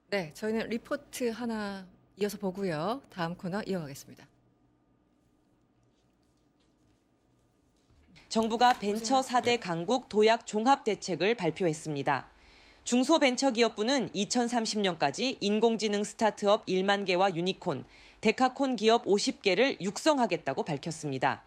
네, 저희는 리포트 하나 이어서 보고요. 다음 코너 이어가겠습니다. 정부가 벤처 4대 강국 도약 종합 대책을 발표했습니다. 중소벤처기업부는 2030년까지 인공지능 스타트업 1만 개와 유니콘, 데카콘 기업 50개를 육성하겠다고 밝혔습니다.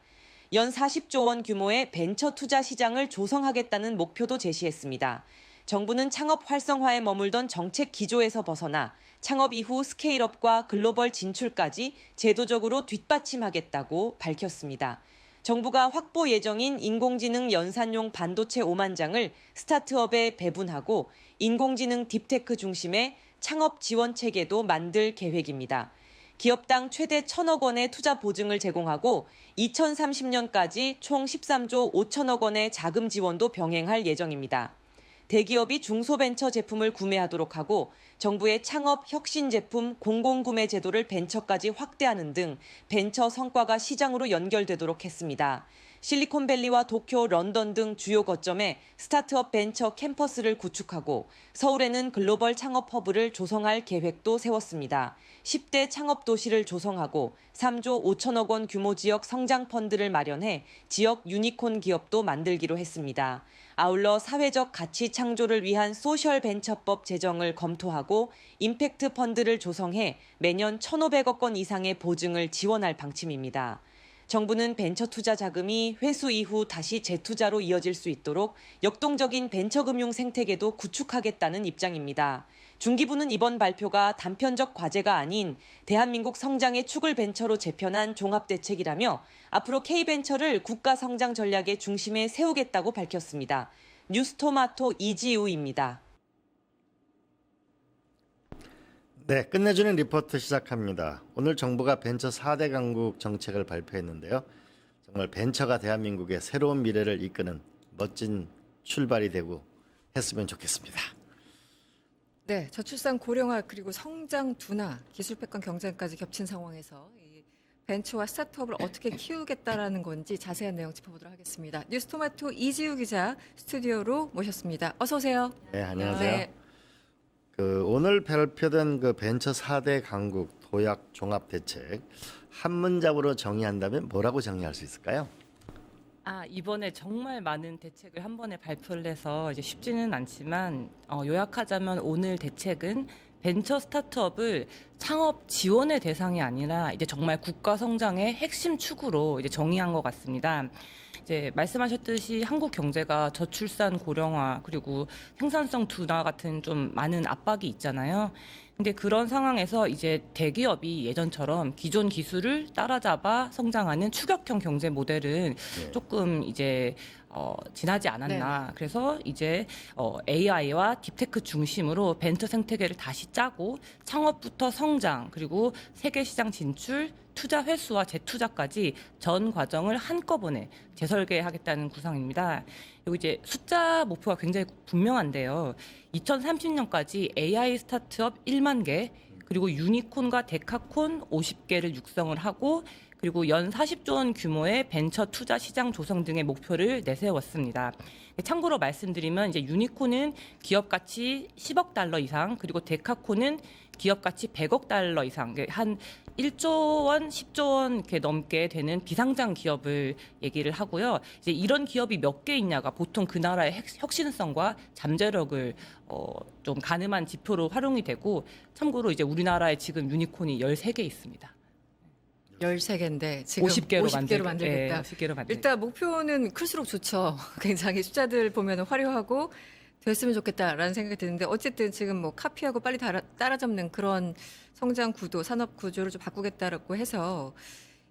연 40조 원 규모의 벤처 투자 시장을 조성하겠다는 목표도 제시했습니다. 정부는 창업 활성화에 머물던 정책 기조에서 벗어나 창업 이후 스케일업과 글로벌 진출까지 제도적으로 뒷받침하겠다고 밝혔습니다. 정부가 확보 예정인 인공지능 연산용 반도체 5만 장을 스타트업에 배분하고 인공지능 딥테크 중심의 창업 지원 체계도 만들 계획입니다. 기업당 최대 1,000억 원의 투자 보증을 제공하고 2030년까지 총 13조 5천억 원의 자금 지원도 병행할 예정입니다. 대기업이 중소벤처 제품을 구매하도록 하고 정부의 창업 혁신 제품 공공구매 제도를 벤처까지 확대하는 등 벤처 성과가 시장으로 연결되도록 했습니다. 실리콘밸리와 도쿄, 런던 등 주요 거점에 스타트업 벤처 캠퍼스를 구축하고 서울에는 글로벌 창업 허브를 조성할 계획도 세웠습니다. 10대 창업 도시를 조성하고 3조 5천억 원 규모 지역 성장 펀드를 마련해 지역 유니콘 기업도 만들기로 했습니다. 아울러 사회적 가치 창조를 위한 소셜 벤처법 제정을 검토하고 임팩트 펀드를 조성해 매년 1,500억 원 이상의 보증을 지원할 방침입니다. 정부는 벤처 투자 자금이 회수 이후 다시 재투자로 이어질 수 있도록 역동적인 벤처금융 생태계도 구축하겠다는 입장입니다. 중기부는 이번 발표가 단편적 과제가 아닌 대한민국 성장의 축을 벤처로 재편한 종합대책이라며 앞으로 K벤처를 국가 성장 전략의 중심에 세우겠다고 밝혔습니다. 뉴스토마토 이지우입니다. 네, 끝내주는 리포트 시작합니다. 오늘 정부가 벤처 4대 강국 정책을 발표했는데요. 정말 벤처가 대한민국의 새로운 미래를 이끄는 멋진 출발이 되고 했으면 좋겠습니다. 네, 저출산 고령화 그리고 성장 둔화, 기술 패권 경쟁까지 겹친 상황에서 이 벤처와 스타트업을 어떻게 키우겠다라는 건지 자세한 내용 짚어보도록 하겠습니다. 뉴스토마토 이지우 기자 스튜디오로 모셨습니다. 어서 오세요. 네, 안녕하세요. 네. 오늘 발표된 벤처 4대 강국 도약 종합 대책 한 문장으로 정의한다면 뭐라고 정의할 수 있을까요? 이번에 정말 많은 대책을 한 번에 발표를 해서 이제 쉽지는 않지만 요약하자면 오늘 대책은 벤처 스타트업을 창업 지원의 대상이 아니라 이제 정말 국가 성장의 핵심 축으로 이제 정의한 것 같습니다. 이제 말씀하셨듯이 한국 경제가 저출산 고령화 그리고 생산성 둔화 같은 좀 많은 압박이 있잖아요. 근데 그런 상황에서 이제 대기업이 예전처럼 기존 기술을 따라잡아 성장하는 추격형 경제 모델은 조금 이제 지나지 않았나. 네. 그래서 이제 AI와 딥테크 중심으로 벤처 생태계를 다시 짜고 창업부터 성장 그리고 세계 시장 진출, 투자 회수와 재투자까지 전 과정을 한꺼번에 재설계하겠다는 구상입니다. 그리고 이제 숫자 목표가 굉장히 분명한데요. 2030년까지 AI 스타트업 1만 개, 그리고 유니콘과 데카콘 50개를 육성을 하고 그리고 연 40조 원 규모의 벤처 투자 시장 조성 등의 목표를 내세웠습니다. 참고로 말씀드리면 이제 유니콘은 기업 가치 10억 달러 이상, 그리고 데카콘은 기업 가치 100억 달러 이상, 한 1조 원, 10조 원 이렇게 넘게 되는 비상장 기업을 얘기를 하고요. 이제 이런 기업이 몇 개 있냐가 보통 그 나라의 혁신성과 잠재력을 좀 가늠한 지표로 활용이 되고, 참고로 이제 우리나라에 지금 유니콘이 13개 있습니다. 13개인데 지금 50개로 50개로 만들겠다. 네, 50개로 만들겠다. 일단 목표는 클수록 좋죠. 굉장히 숫자들 보면 화려하고 됐으면 좋겠다라는 생각이 드는데 어쨌든 지금 뭐 카피하고 빨리 따라잡는 그런 성장 구도, 산업 구조를 좀 바꾸겠다라고 해서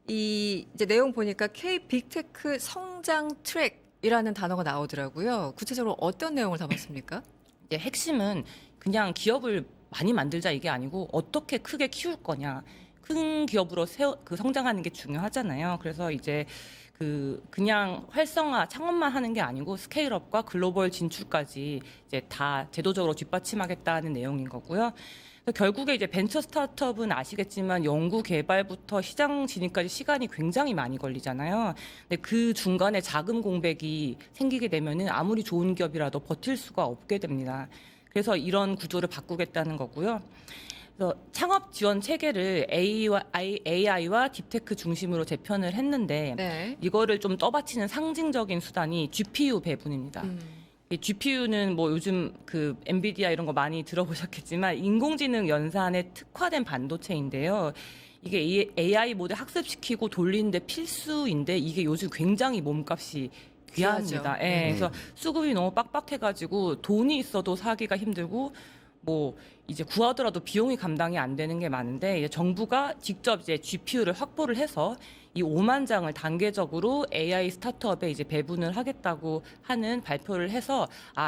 이 이제 내용 보니까 K 빅테크 성장 트랙이라는 단어가 나오더라고요. 구체적으로 어떤 내용을 담았습니까? 이제 핵심은 그냥 기업을 많이 만들자 이게 아니고 어떻게 크게 키울 거냐. 큰 기업으로 성장하는 게 중요하잖아요. 그래서 이제 그냥 활성화, 창업만 하는 게 아니고 스케일업과 글로벌 진출까지 이제 다 제도적으로 뒷받침하겠다는 내용인 거고요. 그래서 결국에 이제 벤처 스타트업은 아시겠지만 연구 개발부터 시장 진입까지 시간이 굉장히 많이 걸리잖아요. 근데 그 중간에 자금 공백이 생기게 되면은 아무리 좋은 기업이라도 버틸 수가 없게 됩니다. 그래서 이런 구조를 바꾸겠다는 거고요. 그래서 창업 지원 체계를 AI와 딥테크 중심으로 재편을 했는데 네. 이거를 좀 떠받치는 상징적인 수단이 GPU 배분입니다. 이 GPU는 뭐 요즘 그 엔비디아 이런 거 많이 들어보셨겠지만 인공지능 연산에 특화된 반도체인데요. 이게 AI 모델 학습시키고 돌리는데 필수인데 이게 요즘 굉장히 몸값이 귀합니다. 귀하죠. 예, 그래서 수급이 너무 빡빡해가지고 돈이 있어도 사기가 힘들고 뭐 이제 구하더라도 비용이 감당이 안 되는 게 많은데 이제 정부가 직접 이제 GPU를 확보를 해서 이 5만 장을 단계적으로 AI 스타트업에 이제 배분을 하겠다고 하는 발표를 해서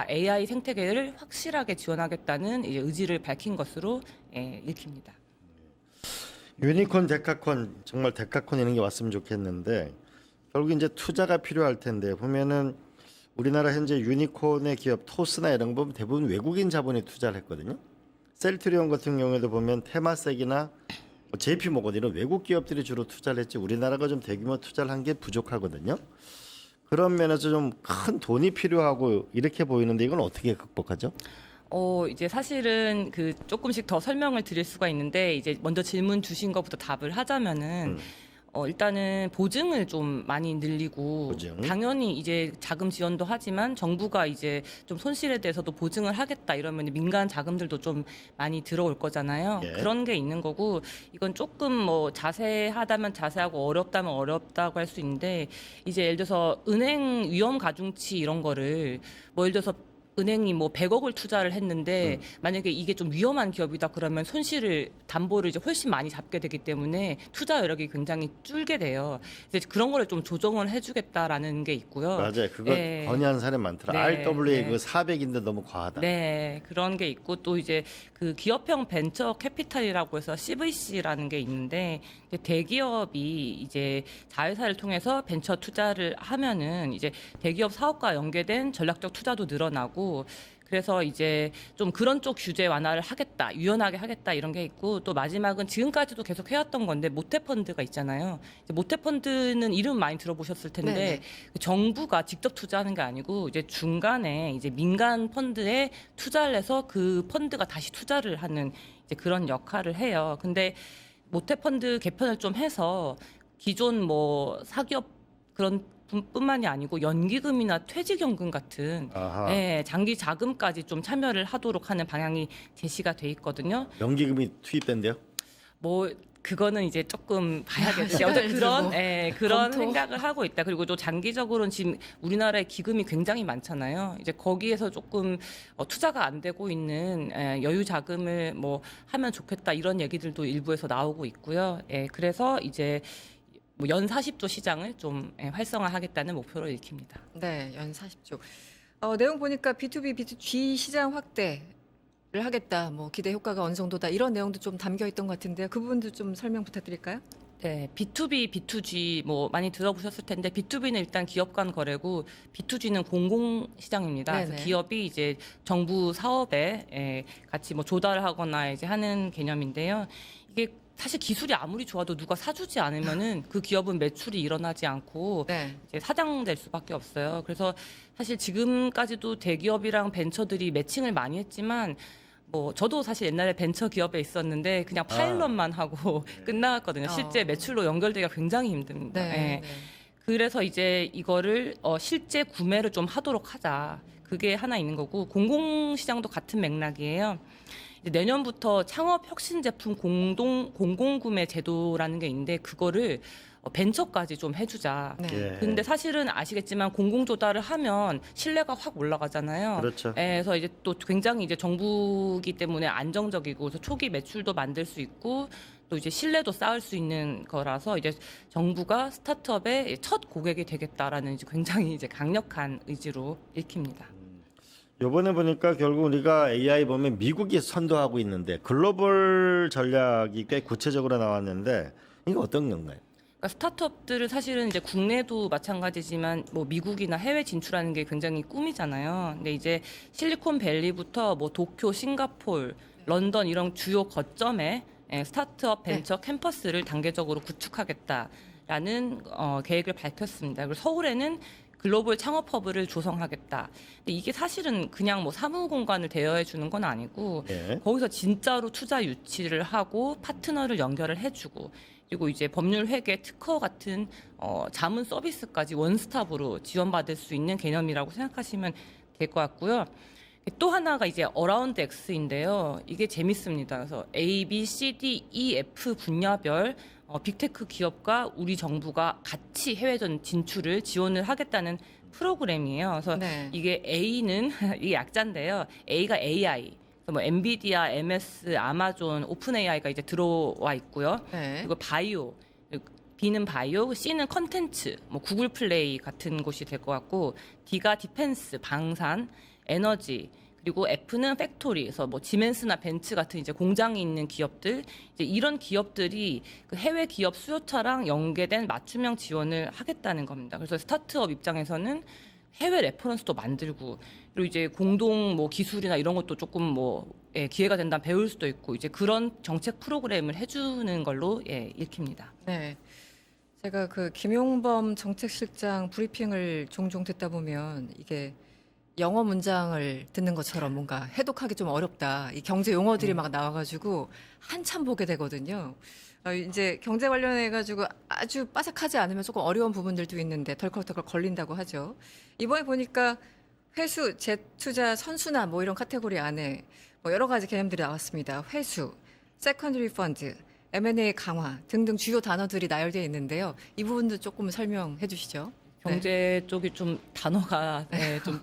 AI 생태계를 확실하게 지원하겠다는 이제 의지를 밝힌 것으로 읽힙니다. 유니콘, 데카콘 정말 데카콘 이런 게 왔으면 좋겠는데 결국 이제 투자가 필요할 텐데 보면은 우리나라 현재 유니콘의 기업 토스나 이런 거 보면 대부분 외국인 자본이 투자를 했거든요. 셀트리온 같은 경우에도 보면 테마섹이나 JP모건 이런 외국 기업들이 주로 투자를 했지 우리나라가 좀 대규모 투자를 한 게 부족하거든요. 그런 면에서 좀 큰 돈이 필요하고 이렇게 보이는데 이건 어떻게 극복하죠? 이제 사실은 그 조금씩 더 설명을 드릴 수가 있는데 이제 먼저 질문 주신 것부터 답을 하자면은 일단은 보증을 좀 많이 늘리고 보증. 당연히 이제 자금 지원도 하지만 정부가 이제 좀 손실에 대해서도 보증을 하겠다 이러면 민간 자금들도 좀 많이 들어올 거잖아요. 예. 그런 게 있는 거고 이건 조금 뭐 자세하다면 자세하고 어렵다면 어렵다고 할 수 있는데 이제 예를 들어서 은행 위험 가중치 이런 거를 뭐 예를 들어서 은행이 뭐 100억을 투자를 했는데 만약에 이게 좀 위험한 기업이다 그러면 손실을 담보를 이제 훨씬 많이 잡게 되기 때문에 투자 여력이 굉장히 줄게 돼요. 이제 그런 거를 좀 조정을 해주겠다라는 게 있고요. 맞아요. 그거 네. 건의하는 사람 많더라. 네, RWA 네. 그 400인데 너무 과하다. 네, 그런 게 있고 또 이제 그 기업형 벤처 캐피탈이라고 해서 CVC라는 게 있는데 이제 대기업이 이제 자회사를 통해서 벤처 투자를 하면은 이제 대기업 사업과 연계된 전략적 투자도 늘어나고 그래서 이제 좀 그런 쪽 규제 완화를 하겠다, 유연하게 하겠다 이런 게 있고 또 마지막은 지금까지도 계속 해왔던 건데 모태펀드가 있잖아요. 이제 모태펀드는 이름 많이 들어보셨을 텐데 네네. 그 정부가 직접 투자하는 게 아니고 이제 중간에 이제 민간 펀드에 투자를 해서 그 펀드가 다시 투자를 하는 이제 그런 역할을 해요. 근데 모태펀드 개편을 좀 해서 기존 뭐 사기업 그런 뿐만이 아니고 연기금이나 퇴직연금 같은 아하. 장기 자금까지 좀 참여를 하도록 하는 방향이 제시가 돼 있거든요. 연기금이 투입된대요. 뭐 그거는 이제 조금 봐야겠어요. 시간을 어쨌든 그런 두고 그런 검토. 생각을 하고 있다. 그리고 또 장기적으로는 지금 우리나라에 기금이 굉장히 많잖아요. 이제 거기에서 조금 투자가 안 되고 있는 여유 자금을 뭐 하면 좋겠다 이런 얘기들도 일부에서 나오고 있고요. 그래서 이제 뭐 연 40조 시장을 좀 활성화하겠다는 목표로 읽힙니다. 네, 연 40조. 내용 보니까 B2B, B2G 시장 확대를 하겠다. 뭐 기대 효과가 어느 정도다. 이런 내용도 좀 담겨 있던 것 같은데요. 그 부분도 좀 설명 부탁드릴까요? 네, B2B, B2G 뭐 많이 들어보셨을 텐데 B2B는 일단 기업 간 거래고 B2G는 공공 시장입니다. 그래서 네네. 기업이 이제 정부 사업에 같이 뭐 조달을 하거나 이제 하는 개념인데요. 이게 사실 기술이 아무리 좋아도 누가 사주지 않으면은 그 기업은 매출이 일어나지 않고 네. 이제 사장될 수밖에 없어요. 그래서 사실 지금까지도 대기업이랑 벤처들이 매칭을 많이 했지만 뭐 저도 사실 옛날에 벤처 기업에 있었는데 그냥 파일럿만 하고 끝나갔거든요. 실제 매출로 연결되기가 굉장히 힘듭니다. 네. 예. 그래서 이제 이거를 실제 구매를 좀 하도록 하자. 그게 하나 있는 거고 공공시장도 같은 맥락이에요. 이제 내년부터 창업 혁신 제품 공공구매 제도라는 게 있는데 그거를 벤처까지 좀 해주자. 네. 예. 근데 사실은 아시겠지만 공공 조달을 하면 신뢰가 확 올라가잖아요. 그렇죠. 그래서 이제 또 굉장히 이제 정부기 때문에 안정적이고 그래서 초기 매출도 만들 수 있고 또 이제 신뢰도 쌓을 수 있는 거라서 이제 정부가 스타트업의 첫 고객이 되겠다라는 이제 굉장히 이제 강력한 의지로 읽힙니다. 요번에 보니까 결국 우리가 AI 보면 미국이 선도하고 있는데 글로벌 전략이 꽤 구체적으로 나왔는데 이게 어떤 건가요? 그러니까 스타트업들은 사실은 이제 국내도 마찬가지지만 뭐 미국이나 해외 진출하는 게 굉장히 꿈이잖아요. 근데 이제 실리콘밸리부터 뭐 도쿄, 싱가포르, 런던 이런 주요 거점에 스타트업 벤처 캠퍼스를 단계적으로 구축하겠다라는 계획을 밝혔습니다. 그리고 서울에는 글로벌 창업 허브를 조성하겠다. 근데 이게 사실은 그냥 뭐 사무 공간을 대여해 주는 건 아니고 예. 거기서 진짜로 투자 유치를 하고 파트너를 연결을 해주고 그리고 이제 법률 회계 특허 같은 자문 서비스까지 원스톱으로 지원받을 수 있는 개념이라고 생각하시면 될 것 같고요. 또 하나가 이제 어라운드 X인데요. 이게 재밌습니다. 그래서 A, B, C, D, E, F 분야별 빅테크 기업과 우리 정부가 같이 해외 진출을 지원을 하겠다는 프로그램이에요. 그래서 네. 이게 A는 이게 약자인데요. A가 AI, 뭐 엔비디아, MS, 아마존, 오픈 AI가 이제 들어와 있고요. 네. 그리고 바이오, B는 바이오, C는 컨텐츠, 뭐 구글 플레이 같은 곳이 될 것 같고, D가 디펜스, 방산, 에너지, 그리고 F는 팩토리, 그래서 뭐 지멘스나 벤츠 같은 이제 공장이 있는 기업들, 이제 이런 기업들이 그 해외 기업 수요처랑 연계된 맞춤형 지원을 하겠다는 겁니다. 그래서 스타트업 입장에서는 해외 레퍼런스도 만들고, 그리고 이제 공동 뭐 기술이나 이런 것도 조금 뭐 기회가 된다면 배울 수도 있고, 이제 그런 정책 프로그램을 해주는 걸로 읽힙니다. 네. 제가 그 김용범 정책실장 브리핑을 종종 듣다 보면 이게 영어 문장을 듣는 것처럼 뭔가 해독하기 좀 어렵다. 이 경제 용어들이 막 나와가지고 한참 보게 되거든요. 이제 경제 관련해가지고 아주 빠삭하지 않으면 조금 어려운 부분들도 있는데 덜컥덜컥 걸린다고 하죠. 이번에 보니까 회수, 재투자, 선순환 뭐 이런 카테고리 안에 뭐 여러 가지 개념들이 나왔습니다. 회수, 세컨더리 펀드, M&A 강화 등등 주요 단어들이 나열되어 있는데요. 이 부분도 조금 설명해 주시죠. 경제 쪽이 좀 단어가 좀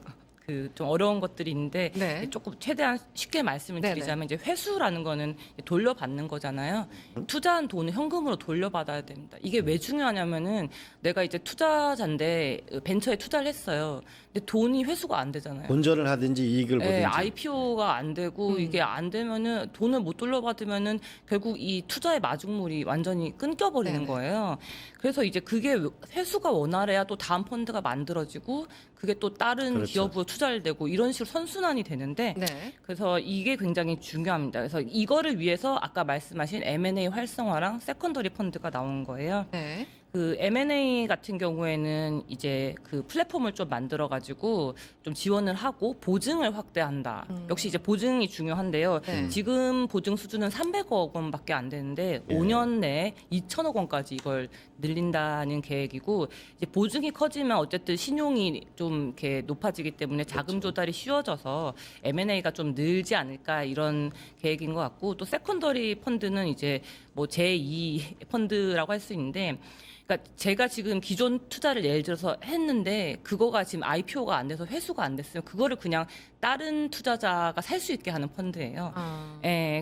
어려운 것들이 있는데 네. 조금 최대한 쉽게 말씀을 네네. 드리자면 이제 회수라는 거는 돌려받는 거잖아요. 투자한 돈을 현금으로 돌려받아야 됩니다. 이게 왜 중요하냐면은 내가 이제 투자자인데 벤처에 투자를 했어요. 근데 돈이 회수가 안 되잖아요. 본전을 하든지 이익을 보든지. IPO가 안 되고 이게 안 되면은 돈을 못 돌려받으면은 결국 이 투자의 마중물이 완전히 끊겨버리는 네네. 거예요. 그래서 이제 그게 회수가 원활해야 또 다음 펀드가 만들어지고 그게 또 다른 그렇죠. 기업으로 투자를 되고 이런 식으로 선순환이 되는데 네. 그래서 이게 굉장히 중요합니다. 그래서 이거를 위해서 아까 말씀하신 M&A 활성화랑 세컨더리 펀드가 나온 거예요. 네. 그 M&A 같은 경우에는 이제 그 플랫폼을 좀 만들어 가지고 좀 지원을 하고 보증을 확대한다. 역시 이제 보증이 중요한데요. 네. 지금 보증 수준은 300억 원밖에 안 되는데 예. 5년 내에 2천억 원까지 이걸 늘린다는 계획이고 이제 보증이 커지면 어쨌든 신용이 좀 이렇게 높아지기 때문에 자금 조달이 쉬워져서 M&A가 좀 늘지 않을까 이런 계획인 것 같고 또 세컨더리 펀드는 이제 뭐 제2 펀드라고 할 수 있는데 그러니까 제가 지금 기존 투자를 예를 들어서 했는데 그거가 지금 IPO가 안 돼서 회수가 안 됐으면 그거를 그냥 다른 투자자가 살 수 있게 하는 펀드예요.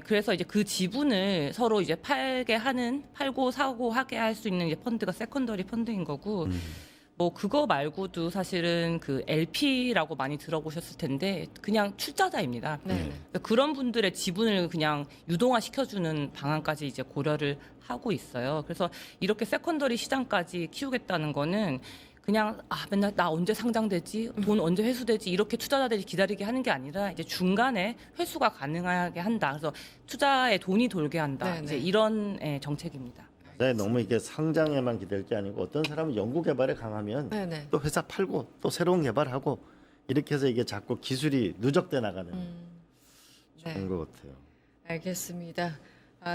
그래서 이제 그 지분을 서로 이제 팔고 사고 하게 할 수 있는 이제 펀드가 세컨더리 펀드인 거고. 뭐 그거 말고도 사실은 그 LP라고 많이 들어보셨을 텐데 그냥 출자자입니다. 네. 그러니까 그런 분들의 지분을 그냥 유동화 시켜주는 방안까지 이제 고려를 하고 있어요. 그래서 이렇게 세컨더리 시장까지 키우겠다는 거는 그냥 맨날 나 언제 상장되지, 돈 언제 회수되지 이렇게 투자자들이 기다리게 하는 게 아니라 이제 중간에 회수가 가능하게 한다. 그래서 투자에 돈이 돌게 한다. 네네. 이제 이런 정책입니다. 네, 너무 이게 상장에만 기댈 게 아니고 어떤 사람은 연구 개발에 강하면 네네. 또 회사 팔고 또 새로운 개발하고 이렇게 해서 이게 자꾸 기술이 누적돼 나가는 네. 좋은 것 같아요. 알겠습니다.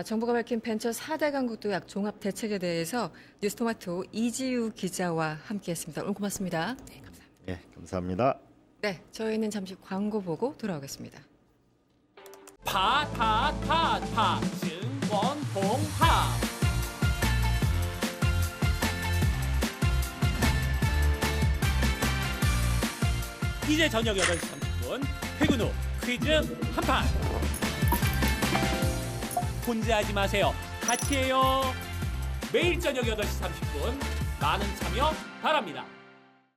정부가 밝힌 벤처 4대 강국 도약 종합 대책에 대해서 뉴스토마토 이지우 기자와 함께했습니다. 오늘 고맙습니다. 네, 감사합니다. 네, 감사합니다. 네, 저희는 잠시 광고 보고 돌아오겠습니다. 파타타타 증권봉합 이제 저녁 8시 30분 퇴근 후 퀴즈 한판 혼자 하지 마세요 같이 해요 매일 저녁 8시 30분 많은 참여 바랍니다.